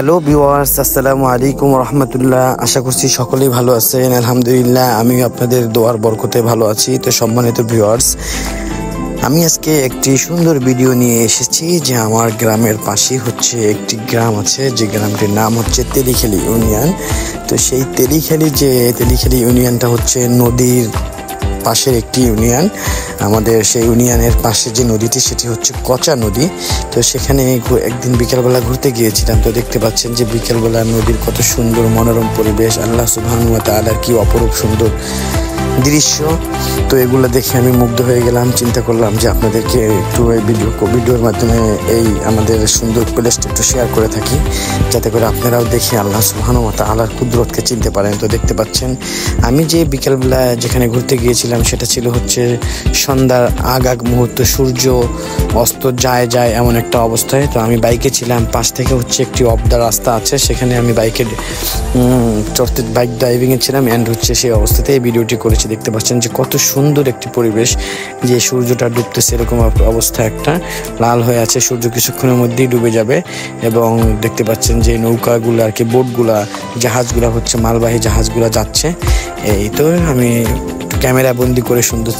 Hello viewers, আসসালামু আলাইকুম রহমতুল্লাহ। আশা করছি সকলেই ভালো আছেন। আলহামদুলিল্লাহ, আমি আপনাদের দোয়ার বরকতে ভালো আছি। তো সম্মানিত ভিউয়ার্স, আমি আজকে একটি সুন্দর ভিডিও নিয়ে এসেছি যে আমার গ্রামের পাশেই হচ্ছে একটি গ্রাম আছে, যে গ্রামটির নাম হচ্ছে তেলিখালী ইউনিয়ন। তো সেই তেলিখালী ইউনিয়নটা হচ্ছে নদীর পাশের একটি ইউনিয়ন। আমাদের সেই ইউনিয়নের পাশে যে নদীটি, সেটি হচ্ছে কচা নদী। তো সেখানে একদিন বিকেলবেলা ঘুরতে গিয়েছিলাম। তো দেখতে পাচ্ছেন যে বিকেলবেলা নদীর কত সুন্দর মনোরম পরিবেশ, আল্লাহ সুবহানাহু ওয়া তাআলার কি অপরূপ সুন্দর দৃশ্য। তো এগুলো দেখে আমি মুগ্ধ হয়ে গেলাম। চিন্তা করলাম যে আপনাদেরকে একটু এই ভিডিওর মাধ্যমে এই আমাদের সুন্দর প্লেসটা একটু শেয়ার করে থাকি, যাতে করে আপনারাও দেখে আল্লাহ সুবহানাহু ওয়া তাআলার কুদরতকে চিনতে পারেন। তো দেখতে পাচ্ছেন আমি যে বিকেলবেলা যেখানে ঘুরতে গিয়েছিলাম, সেটা ছিল হচ্ছে সন্ধ্যার আগ মুহূর্ত, সূর্য অস্ত যায় এমন একটা অবস্থায়। তো আমি বাইকে ছিলাম, পাশ থেকে হচ্ছে একটি অফ দ্য রাস্তা আছে, সেখানে আমি বাইক ড্রাইভিংয়ে ছিলাম অ্যান্ড হচ্ছে সেই অবস্থাতে এই ভিডিওটি করেছি। দেখতে পাচ্ছেন যে কত সুন্দর একটি পরিবেশ, যে সূর্যটা ডুবতেছে এরকম অবস্থা, একটা লাল হয়ে আছে, সূর্য কিছুক্ষণের মধ্যেই ডুবে যাবে। এবং দেখতে পাচ্ছেন যে নৌকাগুলো আর কি, বোটগুলা, জাহাজগুলা হচ্ছে মালবাহী জাহাজগুলা যাচ্ছে। এই তো আমি ক্যামেরা বন্দি করে সুন্দর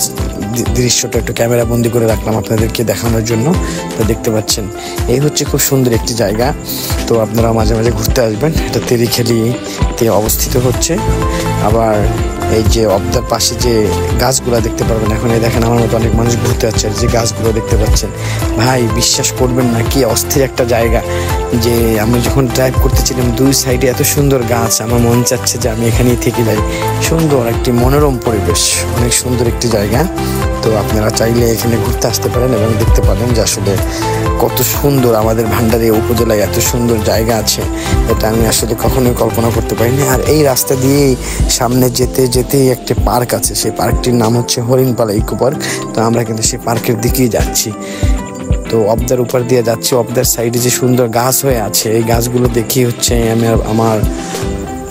দৃশ্যটা একটু ক্যামেরা বন্দি করে রাখলাম আপনাদেরকে দেখানোর জন্য। তো দেখতে পাচ্ছেন এই হচ্ছে খুব সুন্দর একটি জায়গা। তো আপনারা মাঝে মাঝে ঘুরতে আসবেন। এটা তেলিখালীতে অবস্থিত হচ্ছে। আবার এই যে অবদার পাশে যে গাছগুলো দেখতে পারবেন, এখন এই দেখেন আমার মতো অনেক মানুষ ঘুরতে যাচ্ছে, যে গাছগুলো দেখতে পাচ্ছেন ভাই, বিশ্বাস করবেন না কি অস্থির একটা জায়গা। যে আমি যখন ড্রাইভ করতেছিলাম, দুই সাইডে এত সুন্দর গাছ, আমার মন চাচ্ছে যে আমি এখানেই থেকে যাই। সুন্দর একটি মনোরম পরিবেশ, অনেক সুন্দর একটি জায়গা। তো আপনারা চাইলে এখানে ঘুরতে আসতে পারেন এবং দেখতে পারেন যে আসলে কত সুন্দর আমাদের ভান্ডারী উপজেলায় এত সুন্দর জায়গা আছে, এটা আমি আসলে কখনোই কল্পনা করতে পারিনি। আর এই রাস্তা দিয়েই সামনে যেতেই একটা পার্ক আছে, সেই পার্কটির নাম হচ্ছে হরিণপালা ইকো পার্ক। তো আমরা কিন্তু সেই পার্কের দিকেই যাচ্ছি। তো অবদার উপর দিয়ে যাচ্ছি, অবদার সাইডে যে সুন্দর গাছ হয়ে আছে, এই গাছগুলো দেখি হচ্ছে আমার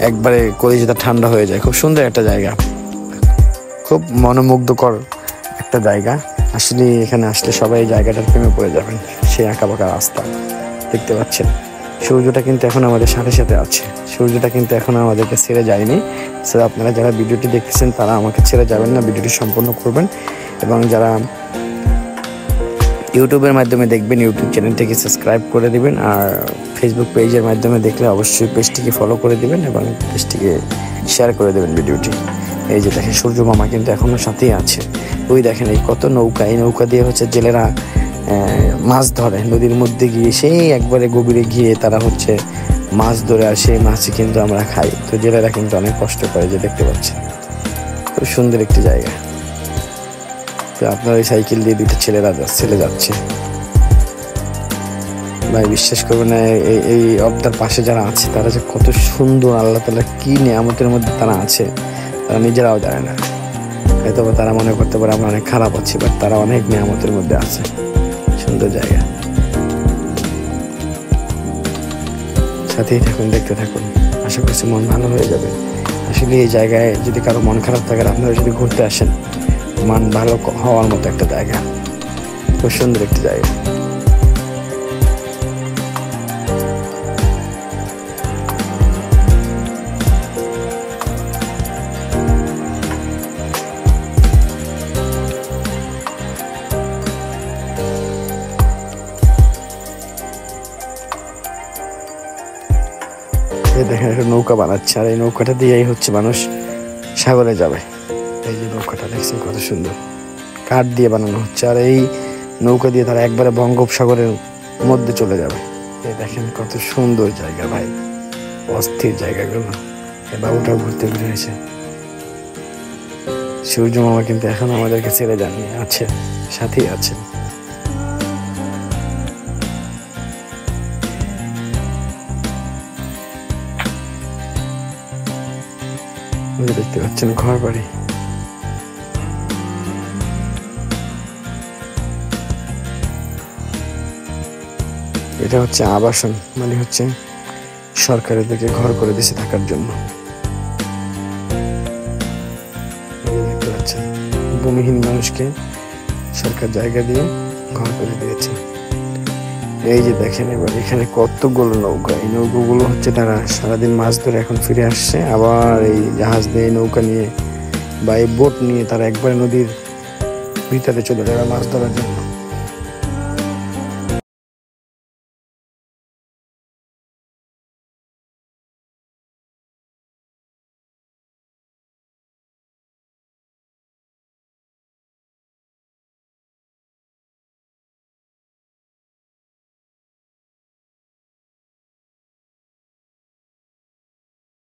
একবারে কলিজাটা ঠান্ডা হয়ে যায়। খুব সুন্দর একটা জায়গা, খুব মনোমুগ্ধকর একটা জায়গা। আসলে এখানে আসলে সবাই জায়গাটার প্রেমে পড়ে যাবেন। সেই আঁকাবাঁকা রাস্তা দেখতে পাচ্ছেন। সূর্যটা কিন্তু এখন আমাদের সাথে সাথে আছে, সূর্যটা কিন্তু এখন আমাদেরকে ছেড়ে যায়নি। সো আপনারা যারা ভিডিওটি দেখতেছেন তারা আমাকে ছেড়ে যাবেন না, ভিডিওটি সম্পূর্ণ করবেন। এবং যারা ইউটিউবের মাধ্যমে দেখবেন, ইউটিউব চ্যানেলটিকে সাবস্ক্রাইব করে দিবেন। আর ফেসবুক পেজের মাধ্যমে দেখলে অবশ্যই পেজটিকে ফলো করে দিবেন এবং পেজটিকে শেয়ার করে দেবেন ভিডিওটি। এই যে দেখেন সূর্য মামা কিন্তু এখনো সাথেই আছে। ওই দেখেন এই কত নৌকা, এই নৌকা দিয়ে হচ্ছে জেলেরা মাছ ধরে নদীর মধ্যে গিয়ে, সেই একবারে গভীরে গিয়ে তারা হচ্ছে মাছ ধরে, আর সেই মাছই কিন্তু আমরা খাই। তো জেলেরা কিন্তু অনেক কষ্ট করে, যে দেখতে পাচ্ছেন খুব সুন্দর একটি জায়গা। তো আপনার ওই সাইকেল দিয়ে দুটো ছেলে যাচ্ছে ভাই, বিশ্বাস করবেন না এই অবদার পাশে যারা আছে তারা যে কত সুন্দর, আল্লাহ তাআলা কি নিয়ামতের মধ্যে তারা আছে, তারা নিজেরাও জানে না। হয়তো তারা মনে করতে পারে আমরা অনেক খারাপ আছি, বাট তারা অনেক নিয়ামতের মধ্যে আছে। সুন্দর জায়গা, সাথেই থাকুন, দেখতে থাকুন, আশা করছি মন ভালো হয়ে যাবে। আসলে এই জায়গায় যদি কারো মন খারাপ থাকে, আপনারা যদি ঘুরতে আসেন, মন ভালো হওয়ার মতো একটা জায়গা, খুব সুন্দর একটি জায়গা। দেখেন একটা নৌকা বানাচ্ছে, আর এই নৌকাটা দিয়েই হচ্ছে মানুষ সাগরে যাবে। এই যে নৌকাটা দেখছেন কত সুন্দর, কাঠ দিয়ে বানানো হচ্ছে, আর এই নৌকা দিয়ে তারা একবারে বঙ্গোপসাগরের মধ্যে চলে যাবে। এই দেখেন কত সুন্দর জায়গা ভাই, অস্থির জায়গাগুলো। এই বাবুটাও ঘুরতে বেরিয়েছে। সূর্য মামা কিন্তু এখন আমাদেরকে ছেড়ে যাননি, আছে, সাথেই আছে। দেখতে পাচ্ছেন ঘর বাড়ি, এটা হচ্ছে আবাসন, মানে হচ্ছে সরকারের দিকে ঘর করে দিয়েছে থাকার জন্য। দেখতে পাচ্ছেন ভূমিহীন মানুষকে সরকার জায়গা দিয়ে ঘর করে দিয়েছে। এই যে দেখেন এবার এখানে কতগুলো নৌকা, এই নৌকাগুলো হচ্ছে তারা সারাদিন মাছ ধরে এখন ফিরে আসছে, আবার এই জাহাজ দিয়ে নৌকা নিয়ে বা এই বোট নিয়ে তারা একবারে নদীর ভিতরে চলে যাবে মাছ ধরার জন্য।